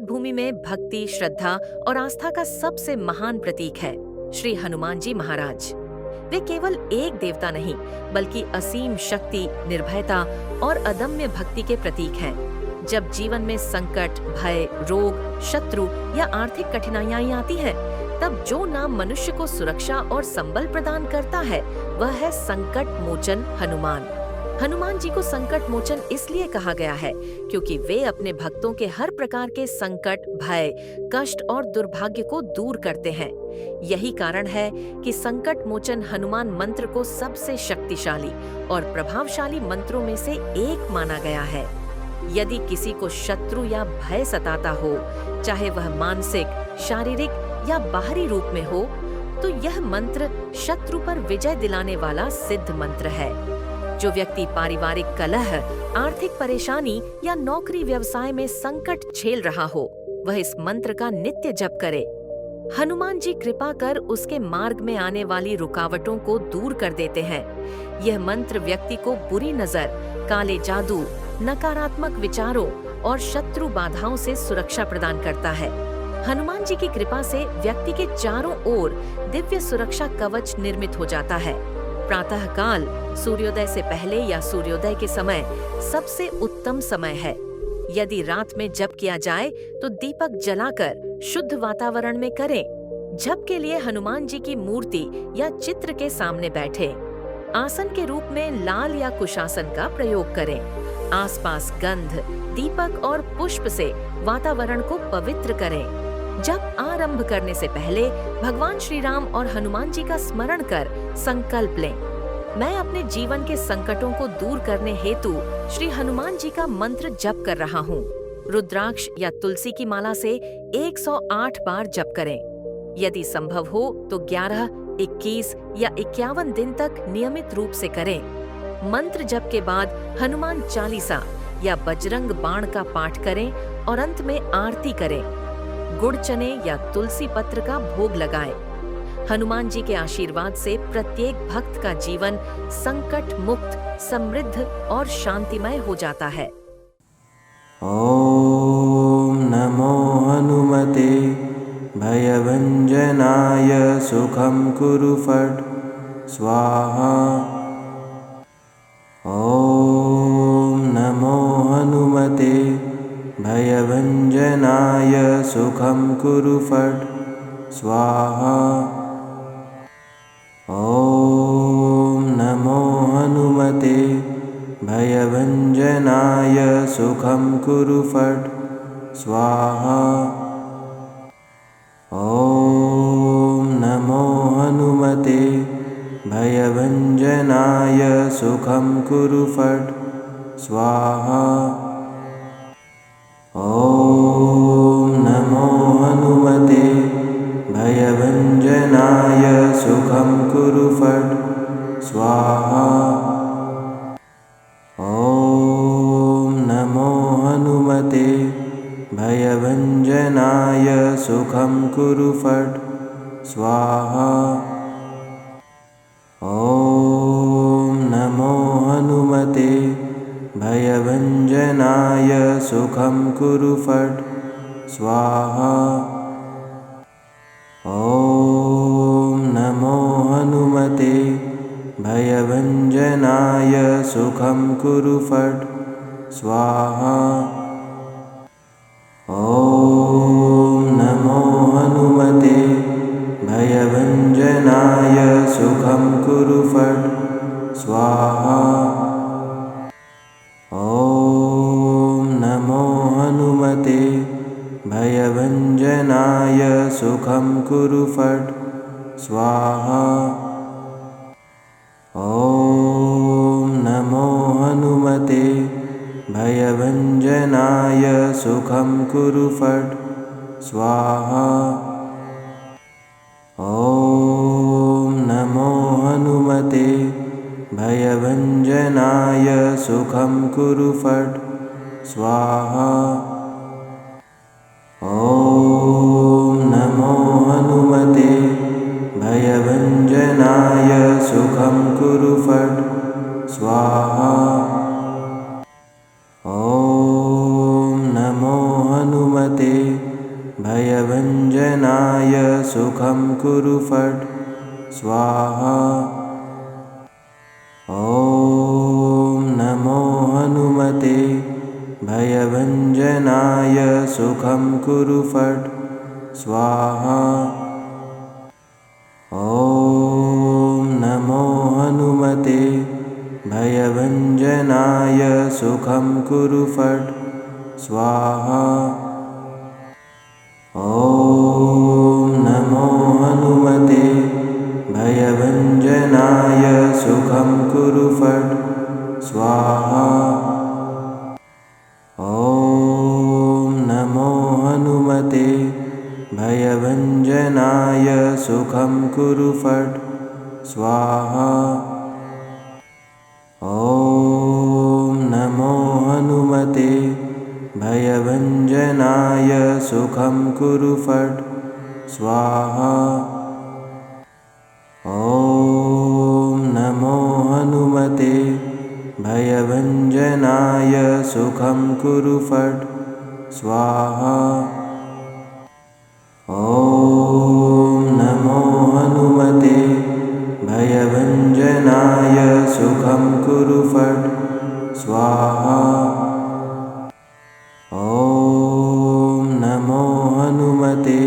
भूमि में भक्ति, श्रद्धा और आस्था का सबसे महान प्रतीक है श्री हनुमान जी महाराज। वे केवल एक देवता नहीं, बल्कि असीम शक्ति, निर्भयता और अदम्य भक्ति के प्रतीक हैं। जब जीवन में संकट, भय, रोग, शत्रु या आर्थिक कठिनाइयां आती हैं, तब जो नाम मनुष्य को सुरक्षा और संबल प्रदान करता है, वह है संकट मोचन हनुमान। हनुमान जी को संकट मोचन इसलिए कहा गया है क्योंकि वे अपने भक्तों के हर प्रकार के संकट, भय, कष्ट और दुर्भाग्य को दूर करते हैं। यही कारण है कि संकट मोचन हनुमान मंत्र को सबसे शक्तिशाली और प्रभावशाली मंत्रों में से एक माना गया है। यदि किसी को शत्रु या भय सताता हो, चाहे वह मानसिक, शारीरिक या बाहरी रूप में हो, तो यह मंत्र शत्रु पर विजय दिलाने वाला सिद्ध मंत्र है। जो व्यक्ति पारिवारिक कलह, आर्थिक परेशानी या नौकरी व्यवसाय में संकट झेल रहा हो, वह इस मंत्र का नित्य जप करे। हनुमान जी कृपा कर उसके मार्ग में आने वाली रुकावटों को दूर कर देते हैं। यह मंत्र व्यक्ति को बुरी नजर, काले जादू, नकारात्मक विचारों और शत्रु बाधाओं से सुरक्षा प्रदान करता है। हनुमान जी की कृपा से व्यक्ति के चारों ओर दिव्य सुरक्षा कवच निर्मित हो जाता है। प्रातः काल, सूर्योदय से पहले या सूर्योदय के समय सबसे उत्तम समय है। यदि रात में जप किया जाए तो दीपक जलाकर शुद्ध वातावरण में करें। जप के लिए हनुमान जी की मूर्ति या चित्र के सामने बैठे। आसन के रूप में लाल या कुशासन का प्रयोग करें। आसपास गंध, दीपक और पुष्प से वातावरण को पवित्र करें। जप आरंभ करने से पहले भगवान श्री राम और हनुमान जी का स्मरण कर संकल्प लें। मैं अपने जीवन के संकटों को दूर करने हेतु श्री हनुमान जी का मंत्र जप कर रहा हूँ। रुद्राक्ष या तुलसी की माला से 108 बार जप करें। यदि संभव हो तो 11, 21 या 51 दिन तक नियमित रूप से करें। मंत्र जप के बाद हनुमान चालीसा या बजरंग बाण का पाठ करें और अंत में आरती करें। गुड़ चने या तुलसी पत्र का भोग लगाएं। हनुमान जी के आशीर्वाद से प्रत्येक भक्त का जीवन संकट मुक्त, समृद्ध और शांतिमय हो जाता है। ओम नमो हनुमते भयभंजनाय सुखं कुरु फट् स्वाहा। ओम नमो हनुमते भयभंजनाय सुखं कुरु फट् स्वाहा। ओम नमो हनुमते भयभंजनाय सुखं कुरु फट् स्वाहा। ओम नमो हनुमते भयभंजनाय सुखं कुरु फट् स्वाहा। ओम नमो हनुमते भयभंजनाय सुखं कुरु फट् स्वाहा। ओम नमो हनुमते भयभंजनाय सुखं कुरु फट् स्वाहा। ओम नमो हनुमते भयभंजनाय सुखं कुरु फट् स्वाहा। ओम नमो हनुमते भयभंजनाय सुखं कुरु फट् स्वाहा। ओम नमो हनुमते भयभंजनाय सुखं कुरु फट् स्वाहा। ओम नमो हनुमते भयभंजनाय सुखं कुरु फट् स्वाहा। ओम नमो हनुमते भयभंजनाय सुखं कुरु फट् स्वाहा। ओम नमो हनुमते भयभंजनाय सुखं कुरु फट् स्वाहा। ओम नमो हनुमते भयभंजनाय सुखं कुरु फट् स्वाहा। ओम नमो हनुमते कुरु फट् स्वाहा। ॐ नमो हनुमते भयभञ्जनाय सुखं कुरु फट् स्वाहा। ॐ नमो हनुमते भयभञ्जनाय सुखं कुरु फट् स्वाहा। ॐ नमो हनुमते भयभञ्जनाय सुखं कुरु फट् स्वाहा। ॐ नमो हनुमते भयभञ्जनाय सुखं कुरु फट् स्वाहा। ॐ नमो हनुमते भयभञ्जनाय सुखं कुरु फट् स्वाहा। ॐ नमो हनुमते भयभञ्जनाय सुखं कुरु फट् स्वाहा। ॐ नमो हनुमते भयभञ्जनाय सुखं कुरु फट् स्वाहा। ॐ नमो हनुमते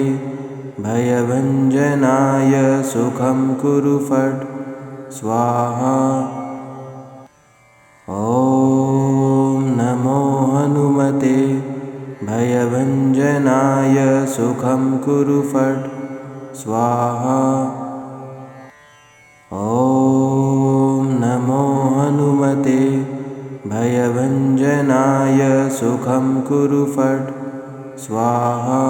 भयभञ्जनाय सुखं कुरु फट् स्वाहा। ॐ नमो हनुमते भयभञ्जनाय सुखं कुरु फट् स्वाहा। ॐ नमो हनुमते भयभञ्जनाय सुखं कुरु फट् स्वाहा।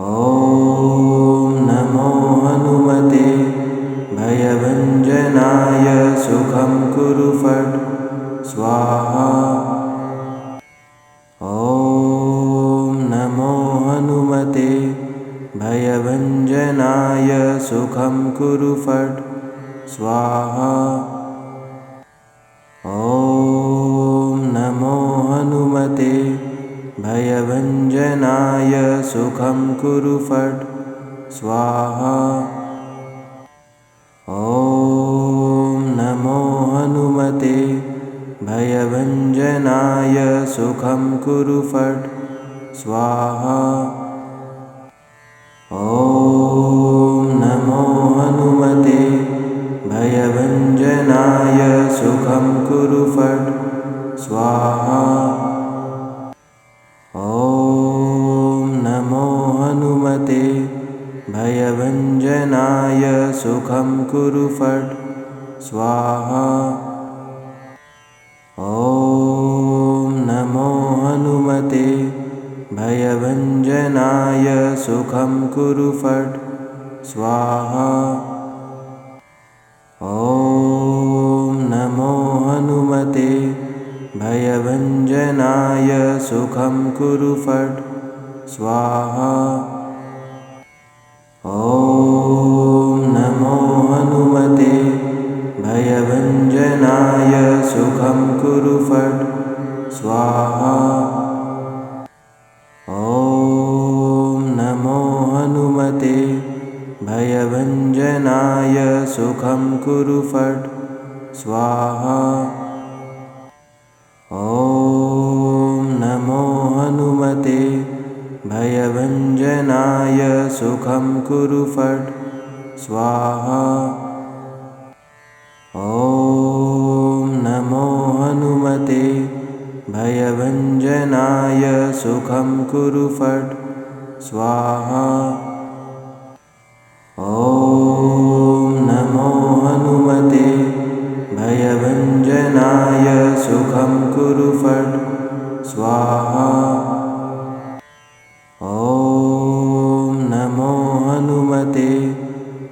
ॐ नमो हनुमते भयभञ्जनाय सुखं कुरु फट् स्वाहा। ॐ नमो हनुमते भयभञ्जनाय सुखं कुरु फट् स्वाहा। ॐ नमो हनुमते भयभञ्जनाय सुखं कुरु फट् स्वाहा। ॐ नमो हनुमते भयभञ्जनाय सुखं कुरु फट् स्वाहा। ॐ नमो हनुमते भयभञ्जनाय सुखं कुरु फट् स्वाहा। ॐ नमो हनुमते भयभञ्जनाय सुखं कुरु फट् स्वाहा। ॐ नमो हनुमते भयभञ्जनाय सुखं कुरु फट् स्वाहा। ॐ नमो हनुमते भयभञ्जनाय सुखं कुरु फट् स्वाहा। ॐ नमो हनुमते भयभञ्जनाय सुखं कुरु फट् स्वाहा। ॐ नमो हनुमते भयभञ्जनाय सुखं कुरु फट् स्वाहा। ॐ नमो हनुमते भयभञ्जनाय सुखं कुरु फट् स्वाहा। ॐ नमो हनुमते भयभञ्जनाय सुखं कुरु फट् स्वाहा। ॐ नमो हनुमते भयभञ्जनाय सुखं कुरु फट् स्वाहा। ॐ नमो हनुमते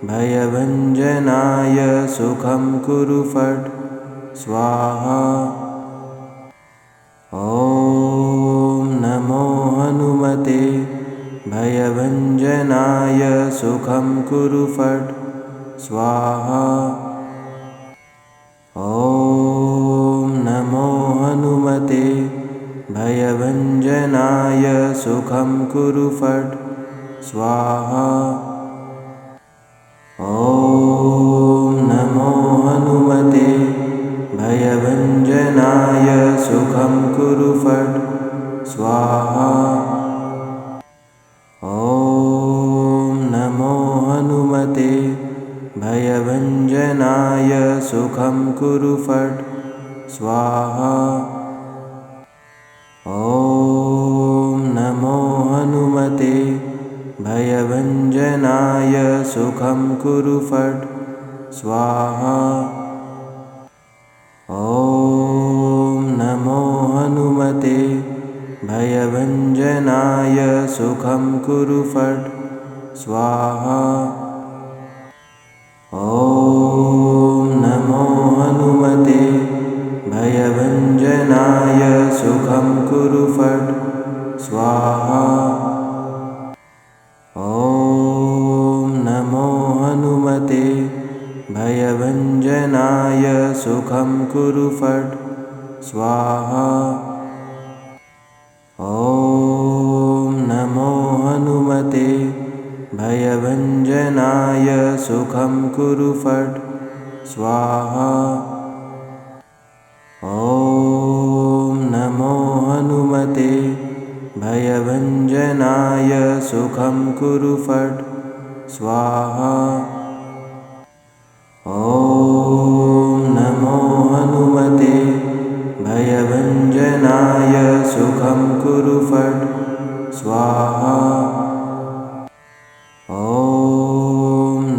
भयभञ्जनाय सुखं कुरु फट् स्वाहा। ॐ नमो हनुमते भयभञ्जनाय सुखं कुरु फट् स्वाहा। ॐ नमो हनुमते भयभञ्जनाय सुखं कुरु फट् स्वाहा। ॐ नमो हनुमते भयभञ्जनाय सुखं कुरु फट् स्वाहा। ॐ नमो हनुमते भयभञ्जनाय सुखं कुरु फट् स्वाहा। ॐ नमो हनुमते भयभञ्जनाय सुखं कुरु फट् स्वाहा। ॐ नमो हनुमते भयभञ्जनाय सुखं कुरु फट् स्वाहा। ॐ नमो हनुमते भयभञ्जनाय सुखं कुरु फट् स्वाहा। ॐ नमो हनुमते भयभञ्जनाय सुखं कुरु फट् स्वाहा। ॐ नमो हनुमते भयभञ्जनाय सुखं कुरु फट् स्वाहा। ॐ नमो हनुमते भयभञ्जनाय सुखं कुरु फट् स्वाहा। ॐ नमो हनुमते भयभञ्जनाय सुखं कुरु फट् स्वाहा। ॐ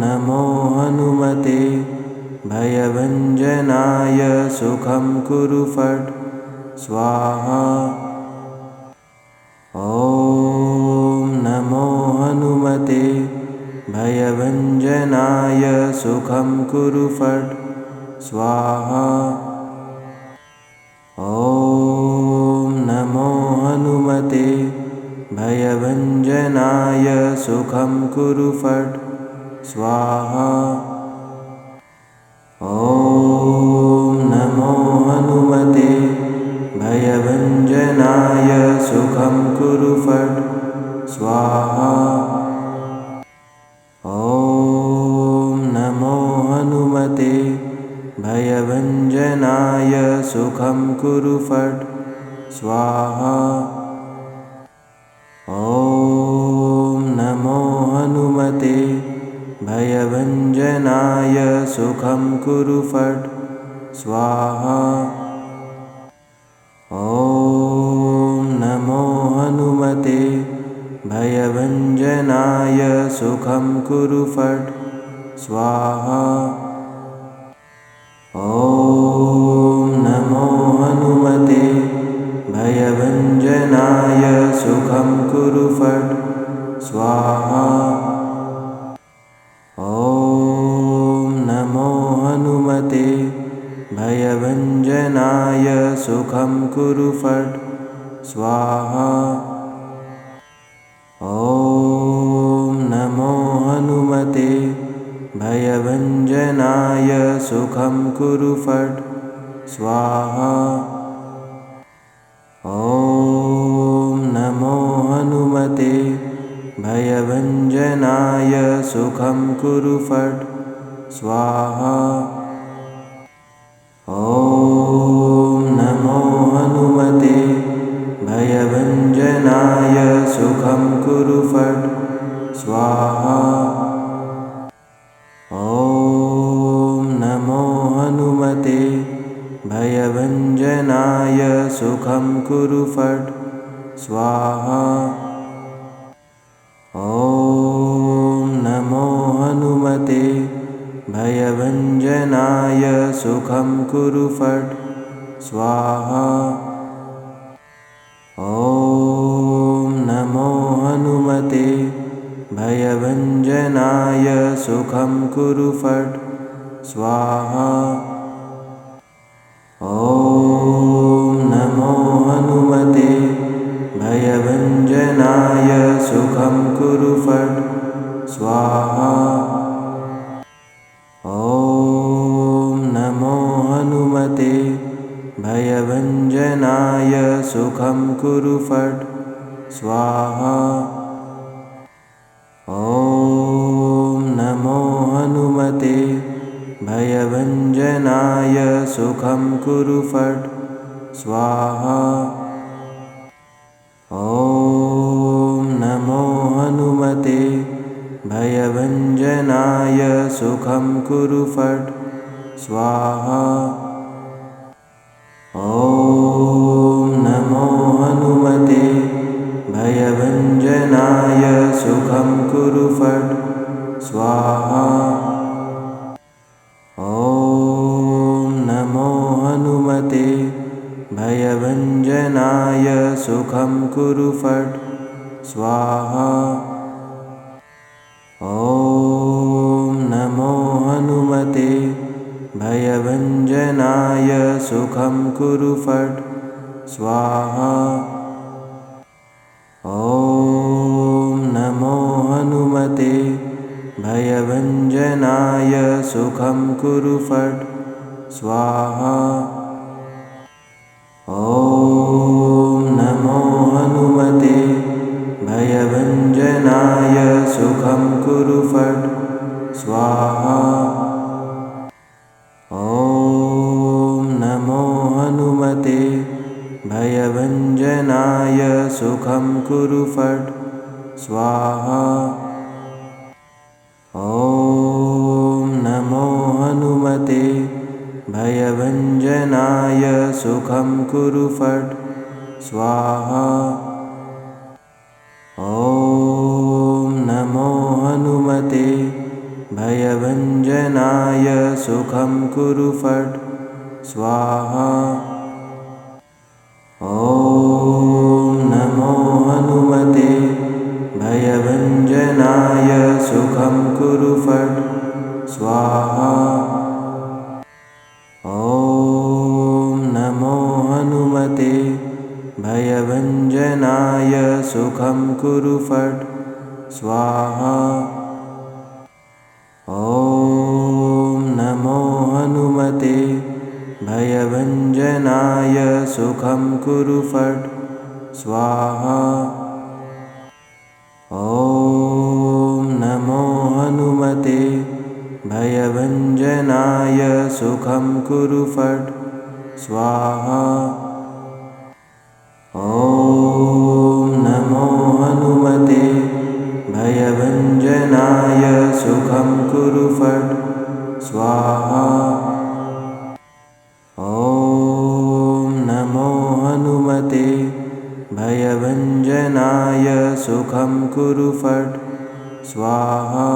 नमो हनुमते भयभञ्जनाय सुखं कुरु फट् स्वाहा। ॐ नमो हनुमते भयभञ्जनाय सुखं कुरु फट् स्वाहा। ॐ नमो हनुमते भयभञ्जनाय सुखं कुरु फट् स्वाहा। ॐ नमो हनुमते भयभञ्जनाय सुखं कुरु फट् स्वाहा। ॐ नमो हनुमते भयभञ्जनाय सुखं कुरु फट् स्वाहा। ॐ नमो हनुमते भयभञ्जनाय सुखं कुरु फट् स्वाहा। ॐ नमो हनुमते भयभञ्जनाय सुखं कुरु फट् स्वाहा। ॐ नमो हनुमते भयभञ्जनाय सुखं कुरु फट् स्वाहा। ॐ नमो हनुमते भयभञ्जनाय सुखं कुरु फट् स्वाहा। ॐ नमो हनुमते भयभञ्जनाय सुखं कुरु फट् स्वाहा। ॐ नमो हनुमते भयभञ्जनाय सुखं कुरु फट् स्वाहा। ॐ नमो हनुमते भयभञ्जनाय सुखं कुरु फट् स्वाहा। ॐ नमो हनुमते भयभञ्जनाय सुखं कुरु फट् स्वाहा। ॐ नमो हनुमते भयभञ्जनाय सुखं कुरु फट् स्वाहा। ॐ नमो हनुमते भयभञ्जनाय सुखं कुरु फट् स्वाहा। ॐ नमो हनुमते भयभञ्जनाय सुखं कुरु फट् स्वाहा। ॐ नमो हनुमते भयभञ्जनाय सुखं कुरु फट् स्वाहा। कुरु फट् स्वाहा। ॐ नमो हनुमते भयभञ्जनाय सुखं कुरु फट् स्वाहा। ॐ नमो हनुमते भयभञ्जनाय सुखं कुरु फट् स्वाहा। ॐ नमो हनुमते भयभञ्जनाय सुखं कुरु फट् स्वाहा। ॐ नमो हनुमते भयभञ्जनाय सुखं कुरु फट् स्वाहा। ॐ नमो हनुमते भयभञ्जनाय सुखं कुरु फट् स्वाहा। ॐ नमो हनुमते भयभञ्जनाय सुखं कुरु फट् स्वाहा। ॐ नमो हनुमते भयभञ्जनाय सुखं कुरु फट् स्वाहा। ॐ नमो हनुमते भयभञ्जनाय सुखं कुरु फट् स्वाहा। ॐ नमो हनुमते भयभञ्जनाय सुखं कुरु फट् स्वाहा। ॐ नमो हनुमते भयभञ्जनाय सुखं कुरु फट् स्वाहा। ॐ नमो हनुमते भयभञ्जनाय सुखं कुरु फट् स्वाहा। ॐ नमो हनुमते भयभञ्जनाय सुखं कुरु फट् स्वाहा। ॐ नमो हनुमते भयभञ्जनाय सुखं कुरु फट् स्वाहा। ॐ नमो हनुमते भयभञ्जनाय सुखं कुरु फट् स्वाहा।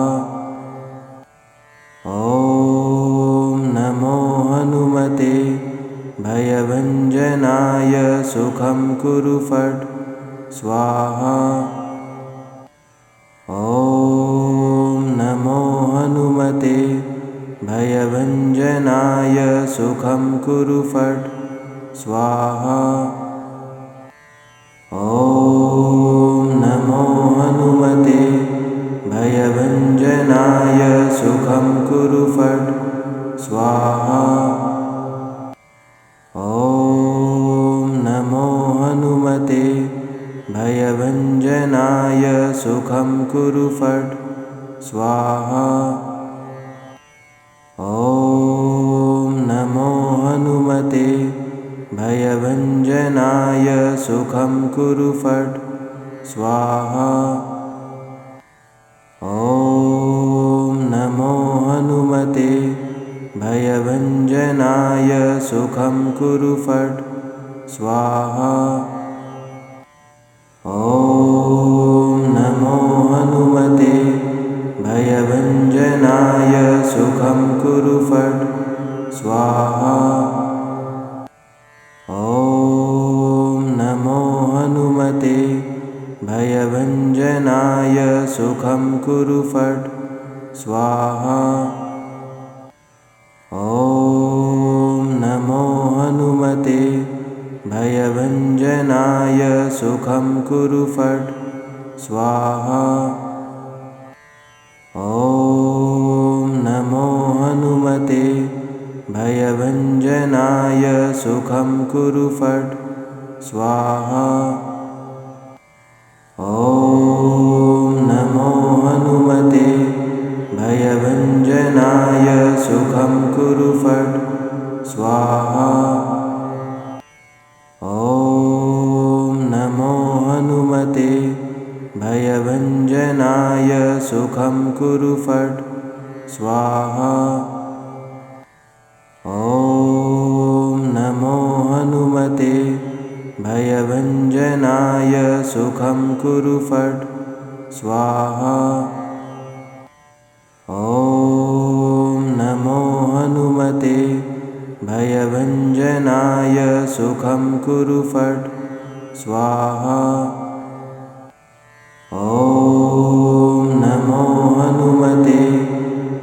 ॐ नमो हनुमते भयभञ्जनाय सुखं कुरु फट् स्वाहा। ॐ नमो हनुमते भयभञ्जनाय सुखं कुरु फट् स्वाहा। ॐ नमो हनुमते भयभञ्जनाय सुखं कुरु फट् स्वाहा। ॐ नमो हनुमते भयभञ्जनाय सुखं कुरु फट् स्वाहा। ॐ नमो हनुमते भयभञ्जनाय सुखं कुरु फट् स्वाहा। ॐ नमो हनुमते भयभञ्जनाय सुखं कुरु फट् स्वाहा। ॐ नमो हनुमते भयभञ्जनाय सुखं कुरु फट् स्वाहा। ॐ नमो हनुमते भयभञ्जनाय सुखं कुरु फट् स्वाहा। ॐ नमो हनुमते भयभञ्जनाय सुखं कुरु फट् स्वाहा। ॐ नमो हनुमते भयभञ्जनाय सुखं कुरु फट् स्वाहा। ॐ नमो हनुमते भयभञ्जनाय सुखं कुरु फट् स्वाहा। ॐ नमो हनुमते भयभञ्जनाय सुखं कुरु फट् स्वाहा। फट् स्वाहा। ॐ नमो हनुमते भयभञ्जनाय सुखं कुरु फट् स्वाहा। ॐ नमो हनुमते भयभञ्जनाय सुखं कुरु फट् स्वाहा। ॐ नमो हनुमते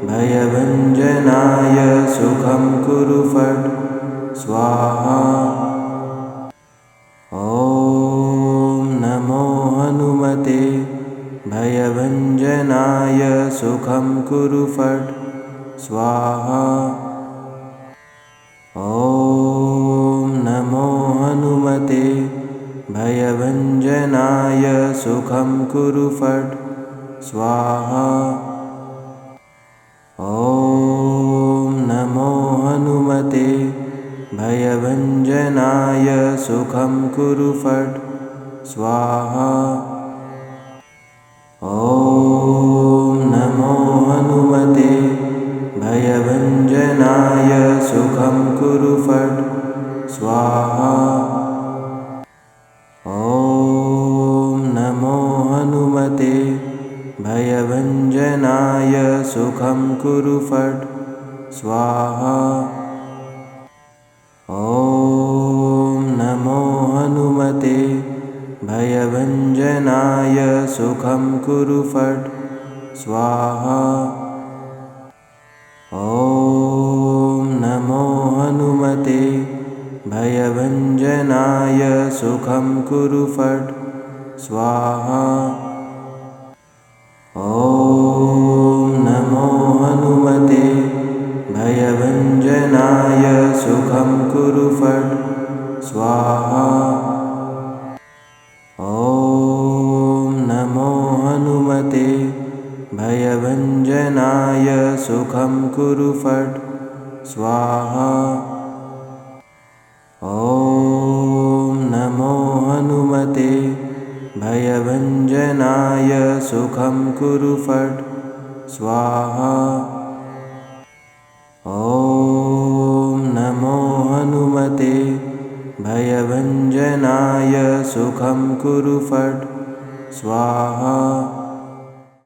भयभञ्जनाय सुखं कुरु फट् स्वाहा। ॐ नमो हनुमते भयभञ्जनाय सुखं कुरु फट् स्वाहा। ॐ नमो हनुमते भयभञ्जनाय सुखं कुरु फट् स्वाहा। ॐ नमो हनुमते भयभञ्जनाय सुखं कुरु फट् स्वाहा। ॐ नमो हनुमते भयभञ्जनाय सुखं कुरु फट् स्वाहा। ॐ नमो हनुमते भयभञ्जनाय सुखं कुरु फट् स्वाहा। ॐ नमो हनुमते भयभञ्जनाय सुखं कुरु फट् स्वाहा। ॐ नमो हनुमते भयभञ्जनाय सुखं कुरु फट् स्वाहा। ॐ नमो हनुमते भयभञ्जनाय सुखं कुरु फट् स्वाहा। ॐ नमो हनुमते भयभञ्जनाय सुखं कुरु फट् स्वाहा। ॐ नमो हनुमते भयभञ्जनाय सुखं कुरु फट् स्वाहा। ॐ नमो हनुमते भयभञ्जनाय सुखं कुरु फट् स्वाहा।